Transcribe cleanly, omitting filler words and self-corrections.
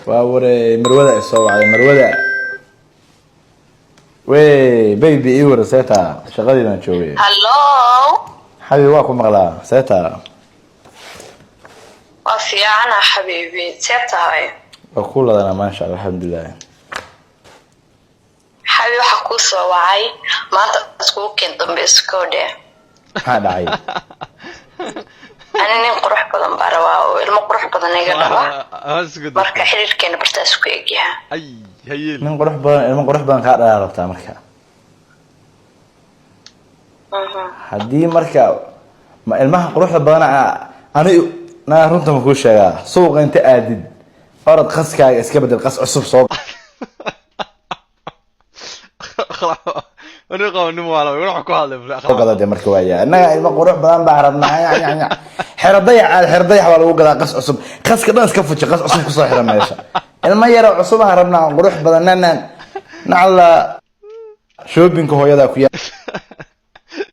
ووري مروده سو على مروده وي بيبي ايور سيتا شغالي ما تشوي هلو حبيبي واكو مغلا سيتا وفي انا حبيبي سيتا هاي وكل انا ما شاء الله الحمد لله حبيبي waxa ku soo wacay maanta isku keen dambe isku dhee ha dhacay أنا نقرح بدن بروا المقرح بدن يقدر marka xiriirkeena bartaas ku eegyaha ay hayeel من قرح بان ka dhaarabta marka hadii marka ma ilmaha quruxda badan ana runta ma ku sheegaa suuqa inta aadid orad qaskaaga iska bedel qas cusub soo أنا قاوم نموالي وروح كهذا قضى marka waaya anaga ilma qurux badan baa rabnaa xiradayax waa lagu gadaa qas cusub qaska dhan iska fuji qas cusub ku soo xiran meesha ilma yar cusub aan rabnaa qurux badan nacala shopping hooyada ku